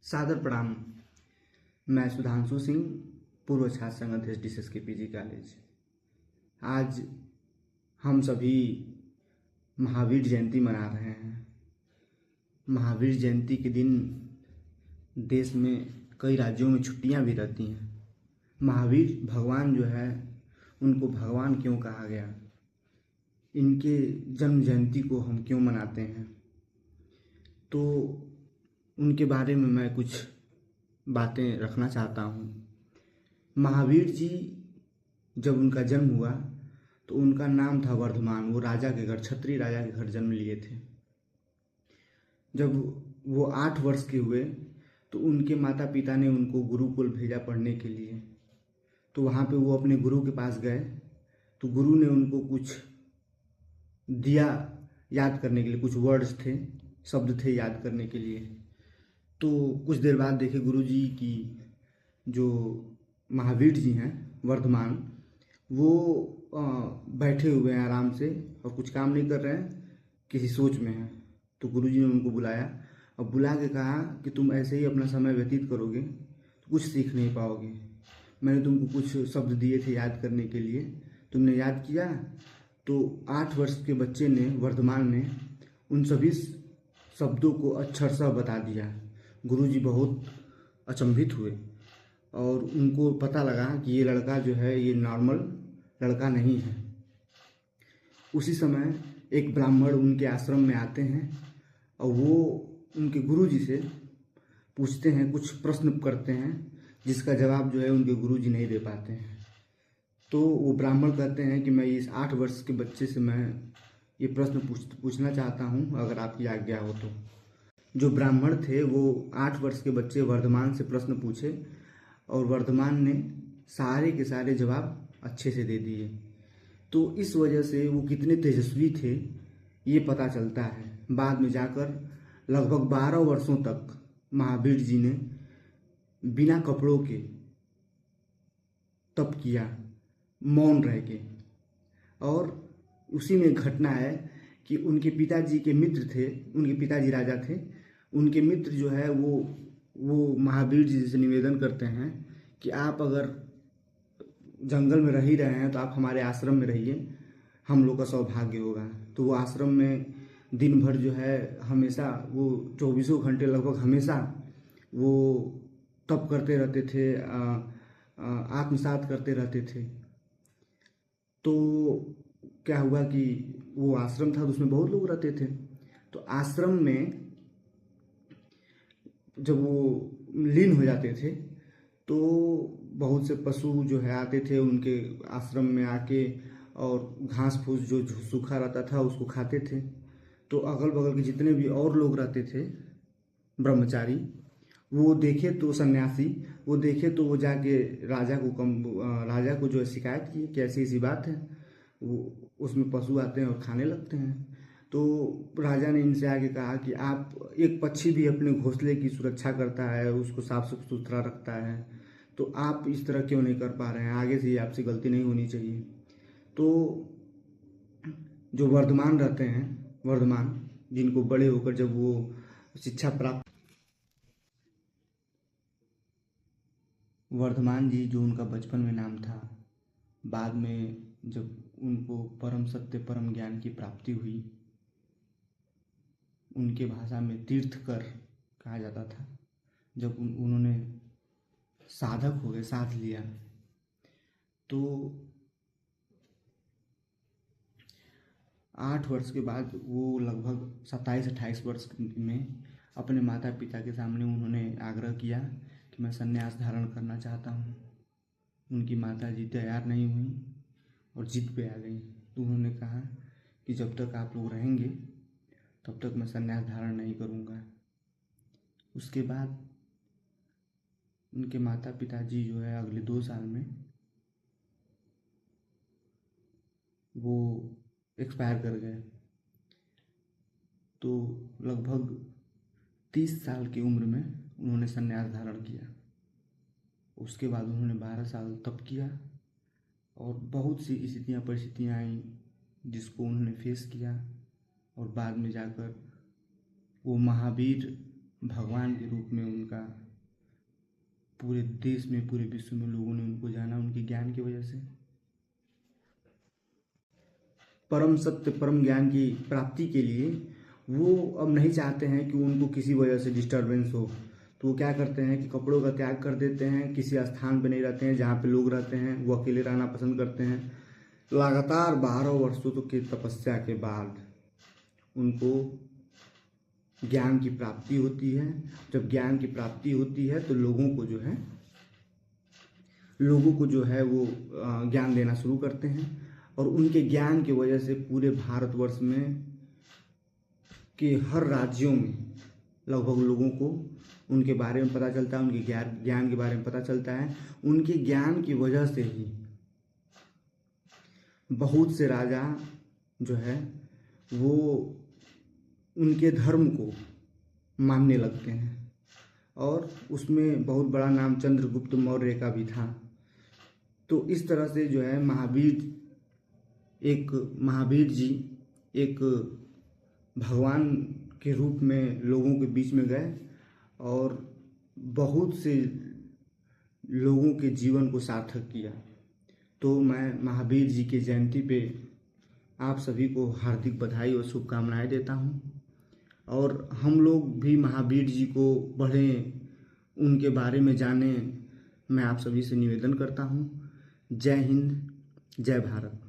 सादर प्रणाम। मैं सुधांशु सिंह, पूर्व छात्र संघ अध्यक्ष DSSK PG कॉलेज। आज हम सभी महावीर जयंती मना रहे हैं। महावीर जयंती के दिन देश में कई राज्यों में छुट्टियां भी रहती हैं। महावीर भगवान जो है, उनको भगवान क्यों कहा गया, इनके जन्म जयंती को हम क्यों मनाते हैं, तो उनके बारे में मैं कुछ बातें रखना चाहता हूँ। महावीर जी जब उनका जन्म हुआ तो उनका नाम था वर्धमान। वो राजा के घर, क्षत्रिय राजा के घर जन्म लिए थे। जब वो 8 वर्ष के हुए तो उनके माता पिता ने उनको गुरुकुल भेजा पढ़ने के लिए। तो वहाँ पे वो अपने गुरु के पास गए तो गुरु ने उनको कुछ दिया याद करने के लिए, कुछ वर्ड्स थे, शब्द थे याद करने के लिए। तो कुछ देर बाद देखे गुरु जी की जो महावीर जी हैं वर्धमान, वो बैठे हुए हैं आराम से और कुछ काम नहीं कर रहे हैं, किसी सोच में हैं। तो गुरु जी ने उनको बुलाया और बुला के कहा कि तुम ऐसे ही अपना समय व्यतीत करोगे तो कुछ सीख नहीं पाओगे। मैंने तुमको कुछ शब्द दिए थे याद करने के लिए, तुमने याद किया। तो 8 वर्ष के बच्चे ने, वर्धमान ने, उन सभी शब्दों को अक्षरशः बता दिया। गुरुजी बहुत अचंभित हुए और उनको पता लगा कि ये लड़का जो है ये नॉर्मल लड़का नहीं है। उसी समय एक ब्राह्मण उनके आश्रम में आते हैं और वो उनके गुरुजी से पूछते हैं, कुछ प्रश्न करते हैं जिसका जवाब जो है उनके गुरुजी नहीं दे पाते हैं। तो वो ब्राह्मण कहते हैं कि मैं इस 8 वर्ष के बच्चे से मैं ये प्रश्न पूछना चाहता हूँ, अगर आपकी आज्ञा हो तो। जो ब्राह्मण थे वो 8 वर्ष के बच्चे वर्धमान से प्रश्न पूछे और वर्धमान ने सारे के सारे जवाब अच्छे से दे दिए। तो इस वजह से वो कितने तेजस्वी थे ये पता चलता है। बाद में जाकर लगभग 12 वर्षों तक महावीर जी ने बिना कपड़ों के तप किया, मौन रह के। और उसी में घटना है कि उनके पिताजी के मित्र थे, उनके पिताजी राजा थे, उनके मित्र जो है वो महावीर जी से निवेदन करते हैं कि आप अगर जंगल में रह ही रहे हैं तो आप हमारे आश्रम में रहिए, हम लोग का सौभाग्य होगा। तो वो आश्रम में दिन भर जो है हमेशा, वो 24 घंटे लगभग हमेशा वो तप करते रहते थे, आत्मसात करते रहते थे। तो क्या हुआ कि वो आश्रम था तो उसमें बहुत लोग रहते थे। तो आश्रम में जब वो लीन हो जाते थे तो बहुत से पशु जो है आते थे उनके आश्रम में आके और घास फूस जो सूखा रहता था उसको खाते थे। तो अगल बगल के जितने भी और लोग रहते थे ब्रह्मचारी, वो देखे तो सन्यासी, वो देखे तो वो जाके राजा को जो है शिकायत की कि ऐसी ऐसी बात है, वो उसमें पशु आते हैं और खाने लगते हैं। तो राजा ने इनसे आगे कहा कि आप, एक पक्षी भी अपने घोंसले की सुरक्षा करता है, उसको साफ सुथरा रखता है, तो आप इस तरह क्यों नहीं कर पा रहे हैं, आगे से आपसे गलती नहीं होनी चाहिए। तो जो वर्धमान रहते हैं, वर्धमान जिनको बड़े होकर जब वो शिक्षा प्राप्त, वर्धमान जी जो उनका बचपन में नाम था, बाद में जब उनको परम सत्य परम ज्ञान की प्राप्ति हुई, उनके भाषा में तीर्थकर कहा जाता था। जब उन्होंने साधक हो गए, साध लिया, तो 8 वर्ष के बाद वो लगभग 27-28 वर्ष में अपने माता पिता के सामने उन्होंने आग्रह किया कि मैं संन्यास धारण करना चाहता हूँ। उनकी माता जी तैयार नहीं हुई और जिद पे आ गई। तो उन्होंने कहा कि जब तक आप लोग रहेंगे तब तक मैं संन्यास धारण नहीं करूँगा। उसके बाद उनके माता पिताजी जो है अगले 2 साल में वो एक्सपायर कर गए। तो लगभग 30 साल की उम्र में उन्होंने संन्यास धारण किया। उसके बाद उन्होंने 12 साल तप किया और बहुत सी स्थितियाँ परिस्थितियाँ आई जिसको उन्होंने फेस किया और बाद में जाकर वो महावीर भगवान के रूप में उनका पूरे देश में, पूरे विश्व में लोगों ने उनको जाना उनके ज्ञान की वजह से। परम सत्य, परम ज्ञान की प्राप्ति के लिए वो अब नहीं चाहते हैं कि उनको किसी वजह से डिस्टरबेंस हो, तो वो क्या करते हैं कि कपड़ों का त्याग कर देते हैं, किसी स्थान पे नहीं रहते हैं जहाँ पे लोग रहते हैं, वो अकेले रहना पसंद करते हैं। लगातार 12 वर्षों की तपस्या के बाद उनको ज्ञान की प्राप्ति होती है। जब ज्ञान की प्राप्ति होती है तो लोगों को जो है वो ज्ञान देना शुरू करते हैं, और उनके ज्ञान की वजह से पूरे भारतवर्ष में के हर राज्यों में लगभग लोगों को उनके बारे में पता चलता है, उनके ज्ञान के बारे में पता चलता है। उनके ज्ञान की वजह से ही बहुत से राजा जो है वो उनके धर्म को मानने लगते हैं, और उसमें बहुत बड़ा नाम चंद्रगुप्त मौर्य का भी था। तो इस तरह से जो है महावीर जी एक भगवान के रूप में लोगों के बीच में गए और बहुत से लोगों के जीवन को सार्थक किया। तो मैं महावीर जी की जयंती पे आप सभी को हार्दिक बधाई और शुभकामनाएं देता हूं, और हम लोग भी महावीर जी को पढ़ें, उनके बारे में जानें, मैं आप सभी से निवेदन करता हूं। जय हिंद, जय भारत।